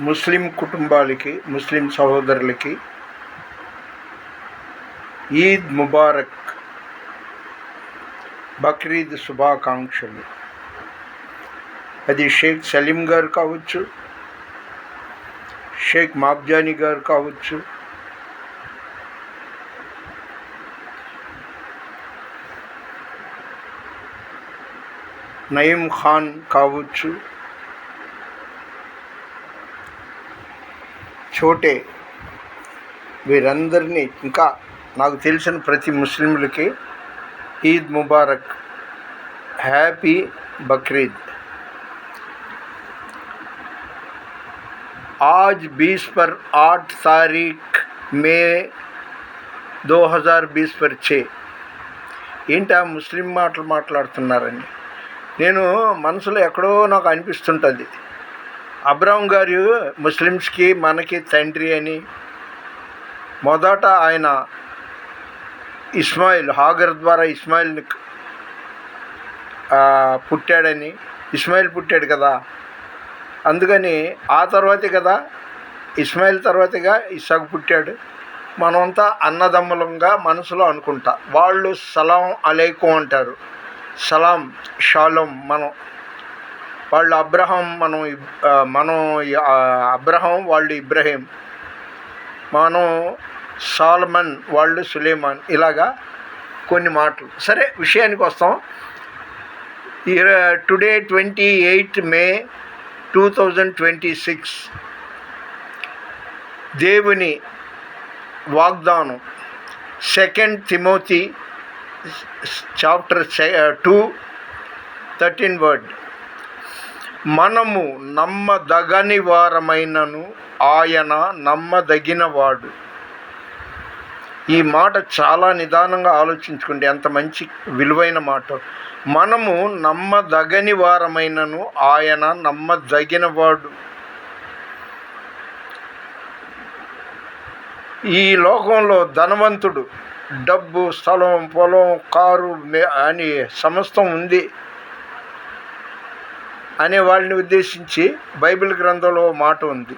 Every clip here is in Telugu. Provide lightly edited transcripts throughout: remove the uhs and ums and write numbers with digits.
ముస్లిం కుటుంబాలకి, ముస్లిం సహోదరులకి ఈద్ ముబారక్, బక్రీద్ శుభాకాంక్షలు. అది షేక్ సలీం గారు కావచ్చు, షేక్ మాబ్జానీ గారు కావచ్చు, నయీం ఖాన్ కావచ్చు, చోటే, వీరందరినీ, ఇంకా నాకు తెలిసిన ప్రతి ముస్లింలకి ఈద్ ముబారక్, హ్యాపీ బక్రీద్. आज 20 पर 8 तारीख మే 2020 पर 6. ఏంటా ముస్లిం మాటలు మాట్లాడుతున్నారని నేను మనసులో ఎక్కడో నాకు అనిపిస్తుంటుంది. అబ్రహం గారు ముస్లిమ్స్కి మనకి తండ్రి అని, మొదట ఆయన ఇస్మాయిల్, హాగర్ ద్వారా ఇస్మాయిల్ని పుట్టాడని, ఇస్మాయిల్ పుట్టాడు కదా, అందుకని ఆ తర్వాతే కదా ఇస్మాయిల్ తర్వాతగా ఇస్సాకు పుట్టాడు. మనమంతా అన్నదమ్ములంగా మనసులో అనుకుంటా. వాళ్ళు సలాం అలైకుం అంటారు, సలాం షాలోం. వాళ్ళు అబ్రహం, మనం అబ్రహం, వాళ్ళు ఇబ్రహీం. మనం సాల్మన్, వాళ్ళు సులేమాన్. ఇలాగా కొన్ని మాటలు. సరే, విషయానికి వస్తాం. టుడే 28 మే 2026 దేవుని వాగ్దానం 2 తిమోతి చాప్టర్ 2:13 వర్డ్. మనము నమ్మదగని వారమైనను ఆయన నమ్మదగినవాడు. ఈ మాట చాలా నిదానంగా ఆలోచించుకోండి, ఎంత మంచి విలువైన మాట. మనము నమ్మదగని వారమైనను ఆయన నమ్మదగినవాడు. ఈ లోకంలో ధనవంతుడు, డబ్బు, స్థలం, పొలం, కారు అని సమస్తం ఉంది అనే వాళ్ళని ఉద్దేశించి బైబిల్ గ్రంథంలో మాట ఉంది.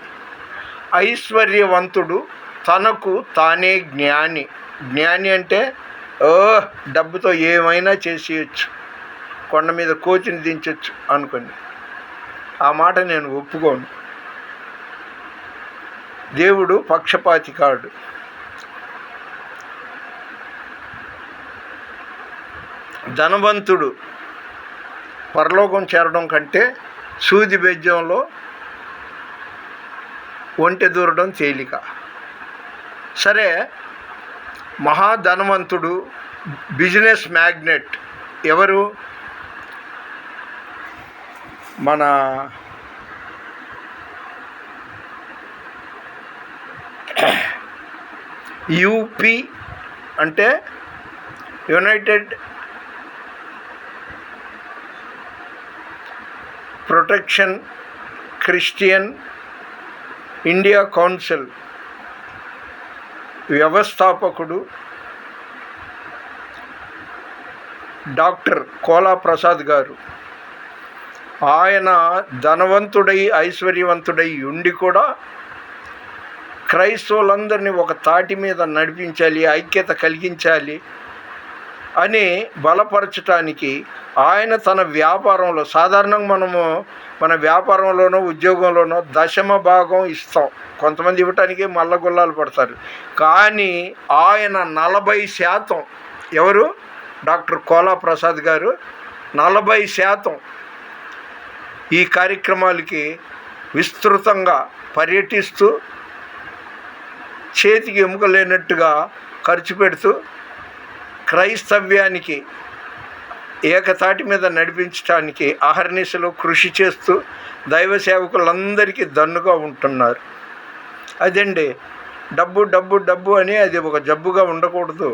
ఐశ్వర్యవంతుడు తనకు తానే జ్ఞాని. జ్ఞాని అంటే డబ్బుతో ఏమైనా చేసేయచ్చు, కొండ మీద కోచిని దించవచ్చు అనుకోండి. ఆ మాట నేను ఒప్పుకోను. దేవుడు పక్షపాతి కాడు. ధనవంతుడు పరలోకం చేరడం కంటే సూది బెజ్జంలో ఒంటె దూరడం తేలిక. సరే, మహాధనవంతుడు, బిజినెస్ మ్యాగ్నెట్ ఎవరు? మన యూపీ అంటే United protection Christian India council వ్యవస్థాపకుడు డాక్టర్ కోలా ప్రసాద్ గారు. ఆయన ధనవంతుడై ఐశ్వర్యవంతుడై ఉండి కూడా క్రైస్తవులందరినీ ఒక తాటి మీద నడిపించాలి, ఐక్యత కలిగించాలి అని బలపరచటానికి ఆయన తన వ్యాపారంలో, సాధారణంగా మనము మన వ్యాపారంలోనో ఉద్యోగంలోనో 10% ఇస్తాం, కొంతమంది ఇవ్వటానికి మల్లగుల్లాలు పడతారు. కానీ ఆయన 40%, ఎవరు? డాక్టర్ కోలా ప్రసాద్ గారు 40% ఈ కార్యక్రమాలకి విస్తృతంగా పర్యటిస్తూ, చేతికి ఎముక లేనట్టుగా ఖర్చు పెడుతూ, క్రైస్తవ్యానికి ఏకతాటి మీద నడిపించడానికి అహర్నిశలు కృషి చేస్తూ దైవ సేవకులందరికీ దన్నుగా ఉంటున్నారు. అదండి డబ్బు డబ్బు డబ్బు అని అది ఒక జబ్బుగా ఉండకూడదు.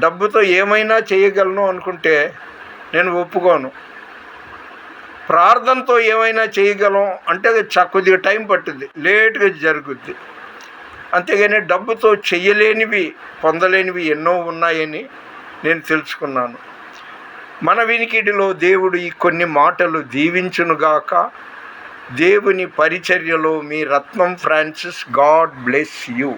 డబ్బుతో ఏమైనా చేయగలను అనుకుంటే నేను ఒప్పుకోను. ప్రార్థనతో ఏమైనా చేయగలం అంటే కొద్దిగా టైం పట్టుద్ది, లేటుగా జరుగుద్ది. అంతేగాని డబ్బుతో చెయ్యలేనివి, పొందలేనివి ఎన్నో ఉన్నాయని నేను తెలుసుకున్నాను. మన వినికిడిలో దేవుడు ఈ కొన్ని మాటలు దీవించునుగాక. దేవుని పరిచర్యలో మీ రత్నం ఫ్రాన్సిస్. God bless you.